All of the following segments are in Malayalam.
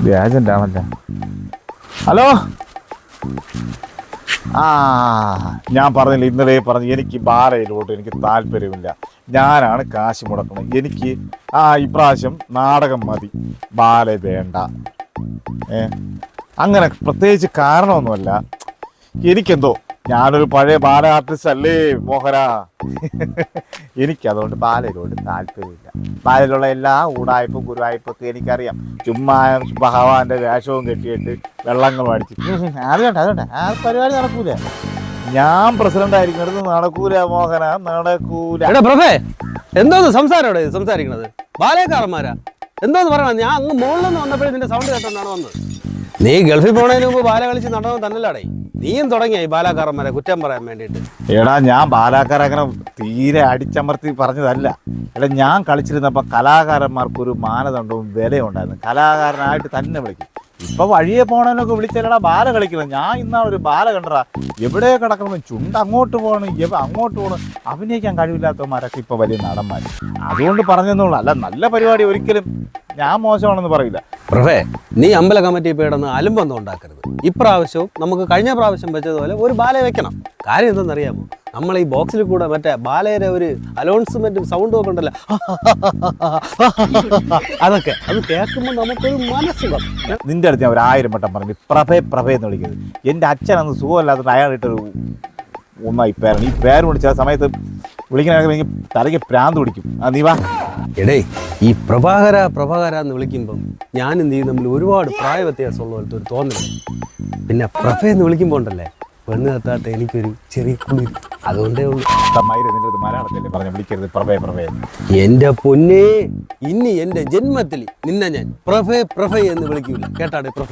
വ്യാജൻ്റാണല്ലേ. ഹലോ, ഞാൻ പറഞ്ഞില്ല, ഇന്നലെ പറഞ്ഞു എനിക്ക് ബാലയിലോട്ട് എനിക്ക് താല്പര്യമില്ല. ഞാനാണ് കാശ് മുടക്കുന്നത്. എനിക്ക് ഇപ്രാവശ്യം നാടകം മതി, ബാല വേണ്ട. അങ്ങനെ പ്രത്യേകിച്ച് കാരണമൊന്നുമല്ല. എനിക്കെന്തോ ഞാനൊരു പഴയ ബാല ആർട്ടിസ്റ്റ് അല്ലേ മോഹന. എനിക്കതുകൊണ്ട് ബാലയിലോട്ട് താല്പര്യമില്ല. ബാലയിലുള്ള എല്ലാ ഊടായ്പും ഗുരുവായ്പൊക്കെ എനിക്കറിയാം. ചുമ്മാ ഭഗവാന്റെ വേഷവും കെട്ടിയിട്ട് വെള്ളങ്ങളും അടിച്ച് അതുകൊണ്ട് ആ പരിപാടി നടക്കൂല. ഞാൻ പ്രസിഡന്റ് ആയിരിക്കുന്നത് നടക്കൂല മോഹന, നടക്കൂല. എന്തോന്ന് സംസാരിക്കണത്? ബാലക്കാരന്മാരാ എന്തോന്ന് പറയണത്? ഞാൻ അങ്ങ് മുകളിൽ നിന്ന് വന്നപ്പോഴേ നിന്റെ സൗണ്ട് കേട്ടോണ്ടാണ് വന്നത്. നീ ഗൾഫിൽ പോണതിന് മുമ്പ് ബാല കളിച്ച് നടന്നത് തന്നല്ലാടേ. നീയും തുടങ്ങിയായി ബാലാക്കാരന്മാരെ കുറ്റം പറയാൻ വേണ്ടിയിട്ട്. എടാ, ഞാൻ ബാലാക്കാരെ അങ്ങനെ തീരെ അടിച്ചമർത്തി പറഞ്ഞതല്ല. എടാ, ഞാൻ കളിച്ചിരുന്നപ്പോൾ കലാകാരന്മാർക്കൊരു മാനദണ്ഡവും വിലയും ഉണ്ടായിരുന്നു. കലാകാരനായിട്ട് തന്നെ വിളിക്കും. ഇപ്പൊ വഴിയെ പോണതിനൊക്കെ വിളിച്ചാലടാ ബാല കളിക്കുന്നത്. ഞാൻ ഇന്നാ ഒരു ബാല കണ്ടടാ, എവിടെ കിടക്കണം, ചുണ്ട് അങ്ങോട്ട് പോകണം, അങ്ങോട്ട് പോകണം. അഭിനയിക്കാൻ കഴിവില്ലാത്തവന്മാരൊക്കെ ഇപ്പൊ വലിയ നടന്മാർ. അതുകൊണ്ട് പറഞ്ഞെന്നുള്ളൂ. അല്ല, നല്ല പരിപാടി ഒരിക്കലും ഞാൻ മോശമാണെന്ന് പറയില്ല. പ്രഭേ, നീ അമ്പല കമ്മിറ്റി പേടന്ന് അലുമ്പൊന്നും ഉണ്ടാക്കരുത്. ഇപ്രാവശ്യവും നമുക്ക് കഴിഞ്ഞ പ്രാവശ്യം വെച്ചതുപോലെ ഒരു ബാലയെ വെക്കണം. കാര്യം എന്തെന്നറിയാമോ? നമ്മൾ ഈ ബോക്സിൽ കൂടെ മറ്റേ ബാലയുടെ ഒരു അനൗൺസ്മെന്റും സൗണ്ടും ഒക്കെ ഉണ്ടല്ലോ, അതൊക്കെ അത് കേൾക്കുമ്പോൾ നമുക്കൊരു മനസ്സുഖം. നിന്റെ അടുത്ത് ഞാൻ ഒരു 1000 വട്ടം പറഞ്ഞു പ്രഭേ എന്ന് വിളിക്കുന്നത്. എൻ്റെ അച്ഛനന്ന് സുഖമല്ലാത്തത് അയാളിട്ടൊരു ഒന്നായി പേരാണ്. ഈ പേര് വിളിച്ച സമയത്ത് വിളിക്കാനൊക്കെ എനിക്ക് തലയ്ക്ക് പ്രാന്ത് പിടിക്കും. നീ വാ. എടേ, ഈ പ്രഭാകര എന്ന് വിളിക്കുമ്പം ഞാനും നീ തമ്മിൽ ഒരുപാട് പ്രായ വ്യത്യാസമുള്ള പോലത്തെ ഒരു തോന്നലാണ്. പിന്നെ പ്രഭ എന്ന് വിളിക്കുമ്പോൾ ഉണ്ടല്ലേ, പെണ്ണ് കത്താട്ടെ എനിക്കൊരു ചെറിയ കുളിർ. അതുകൊണ്ടേ ഉള്ളൂ. നിന്റെ മലയാളത്തില്ലേ പറഞ്ഞ വിളിക്കരുത് പ്രഭേ. എന്റെ പൊന്നേ, ഇനി എന്റെ ജന്മത്തിൽ നിന്നെ ഞാൻ പ്രഭ എന്ന് വിളിക്കൂല. കേട്ടാടെ പ്രഭ.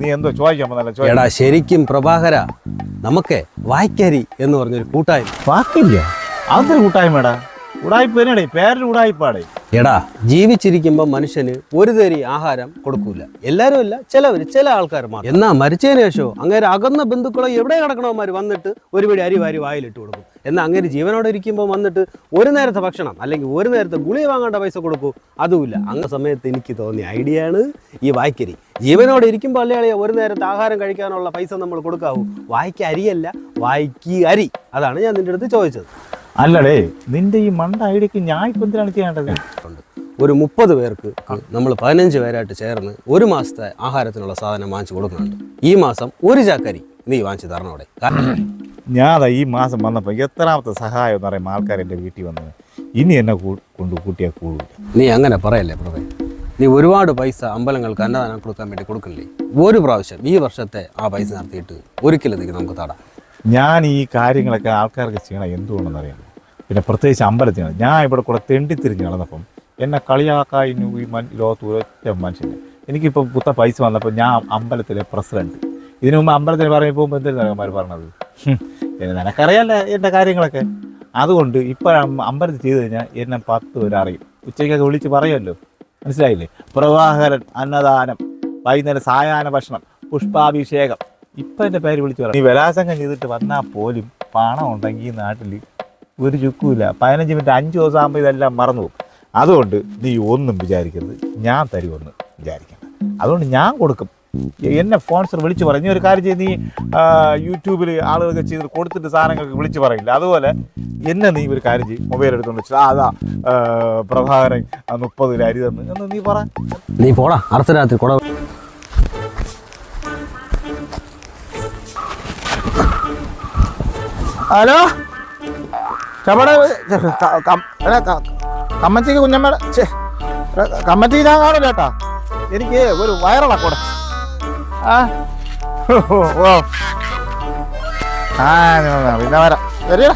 നീ എന്തോ ചോദിക്കാൻ? എടാ, ശരിക്കും പ്രഭാകര, നമുക്ക് വായ്ക്കരി എന്ന് പറഞ്ഞൊരു കൂട്ടായ്മ. വാക്കില്ല, അതൊരു കൂട്ടായ്മടാ. ഉടായ്പേ പേരൊരു ഉടായ്പാടേ. എടാ, ജീവിച്ചിരിക്കുമ്പോൾ മനുഷ്യന് ഒരു തരി ആഹാരം കൊടുക്കൂല. എല്ലാവരും അല്ല, ചില ആൾക്കാർ മാത്രം. എന്നാ മരിച്ചതിന് ശേഷമോ അങ്ങനെ അകന്ന ബന്ധുക്കളോ എവിടെ കിടക്കണവന്മാർ വന്നിട്ട് ഒരു പിടി അരി വാരി വായിലിട്ട് കൊടുക്കും. എന്നാൽ അങ്ങനെ ജീവനോടെ ഇരിക്കുമ്പോൾ വന്നിട്ട് ഒരു നേരത്തെ ഭക്ഷണം അല്ലെങ്കിൽ ഒരു നേരത്തെ ഗുളിക വാങ്ങേണ്ട പൈസ കൊടുക്കൂ, അതുമില്ല. അങ്ങനെ സമയത്ത് എനിക്ക് തോന്നിയ ഐഡിയ ആണ് ഈ വായ്ക്കരി. ജീവനോടെ ഇരിക്കുമ്പോൾ അല്ലേ ഒരു നേരത്തെ ആഹാരം കഴിക്കാനുള്ള പൈസ നമ്മൾ കൊടുക്കാവൂ. വായ്ക്ക് അരിയല്ല, വായ്ക്ക് അരി. അതാണ് ഞാൻ നിന്റെ അടുത്ത് ചോദിച്ചത്. അല്ലടേ, നിന്റെ ഈ മണ്ട ഐഡിയക്ക് ഞാൻ ഇപ്പം എന്തിനാണ് ചെയ്യേണ്ടത്? ഒരു 30 പേർക്ക് നമ്മൾ 15 പേരായിട്ട് ചേർന്ന് ഒരു മാസത്തെ ആഹാരത്തിനുള്ള സാധനം വാങ്ങിച്ചു കൊടുക്കുന്നുണ്ട്. ഈ മാസം ഒരു ചാക്കരി നീ വാങ്ങിച്ചു തരണോടെ. ഞാൻ ഈ മാസം വന്നപ്പോൾ എത്രാമത്തെ സഹായം എന്ന് പറയുമ്പോൾ ആൾക്കാർ എൻ്റെ വീട്ടിൽ വന്നത്. ഇനി എന്നെ കൊണ്ട് കൂട്ടിയാൽ കൂടില്ല. നീ അങ്ങനെ പറയല്ലേ പ്രഭേ. നീ ഒരുപാട് പൈസ അമ്പലങ്ങൾക്ക് അന്നദാനം കൊടുക്കാൻ വേണ്ടി കൊടുക്കില്ലേ? ഒരു പ്രാവശ്യം ഈ വർഷത്തെ ആ പൈസ നടത്തിയിട്ട് ഒരിക്കലും നമുക്ക് തടാം. ഞാൻ ഈ കാര്യങ്ങളൊക്കെ ആൾക്കാർക്ക് ചെയ്യണം എന്തുകൊണ്ടെന്നറിയാം. പിന്നെ പ്രത്യേകിച്ച് അമ്പലത്തിൽ ഞാൻ ഇവിടെ കൂടെ തെണ്ടിത്തിരിഞ്ഞ് നടന്നപ്പം എന്നെ കളിയാക്കായിരുന്നു ഈ ലോകത്ത് ഒറ്റ മനുഷ്യന്. എനിക്കിപ്പോൾ പുത്ത പൈസ വന്നപ്പോൾ ഞാൻ അമ്പലത്തിലെ പ്രസിഡന്റ്. ഇതിനു മുമ്പ് അമ്പലത്തിൽ പറയുമ്പോൾ പോകുമ്പോൾ എന്തായിരുന്നു അവന്മാർ പറഞ്ഞത്? നിനക്കറിയാമല്ലേ എൻ്റെ കാര്യങ്ങളൊക്കെ. അതുകൊണ്ട് ഇപ്പം അമ്പലത്തിൽ ചെയ്ത് കഴിഞ്ഞാൽ എന്നെ 10 പേര് അറിയും. ഉച്ചയ്ക്കൊക്കെ വിളിച്ച് പറയുമല്ലോ, മനസ്സിലായില്ലേ? പ്രഭാകരൻ അന്നദാനം, വൈകുന്നേരം സായാഹ്ന ഭക്ഷണം, പുഷ്പാഭിഷേകം. ഇപ്പം എൻ്റെ പേര് വിളിച്ച് പറയും. നീ ബലാത്സംഗം ചെയ്തിട്ട് വന്നാൽ പോലും പണം ഉണ്ടെങ്കിൽ ഈ നാട്ടിൽ ഒരു ചുക്കുമില്ല. 15 മിനിറ്റ് 5 ദിവസം ആകുമ്പോൾ ഇതെല്ലാം മറന്നു പോകും. അതുകൊണ്ട് നീ ഒന്നും വിചാരിക്കരുത്, ഞാൻ തരുമെന്ന് വിചാരിക്കണം. അതുകൊണ്ട് ഞാൻ കൊടുക്കും. എന്നെ സ്പോൺസർ വിളിച്ച് പറയും. നീ ഒരു കാര്യം ചെയ്ത് നീ യൂട്യൂബിൽ ആളുകൾക്ക് ചെയ്ത് കൊടുത്തിട്ട് സാധനങ്ങൾക്ക് വിളിച്ച് പറയില്ല. അതുപോലെ എന്നെ നീ ഒരു കാര്യം ചെയ്യും, മൊബൈൽ എടുത്തുകൊണ്ട് വെച്ചാൽ അതാ പ്രഭാകരൻ 30 അരി തന്ന് എന്ന് നീ പറ. നീ പോടാ, അർദ്ധരാത്രി കൊട. ഹലോ, കമ്മറ്റിക്ക് കുഞ്ഞമ്മയുടെ കമ്മറ്റിക്ക് ഞാൻ കാണില്ല കേട്ടാ. എനിക്ക് ഒരു വയറുള്ള കൂടെ. പിന്നെ വരാം. ശരിയാ.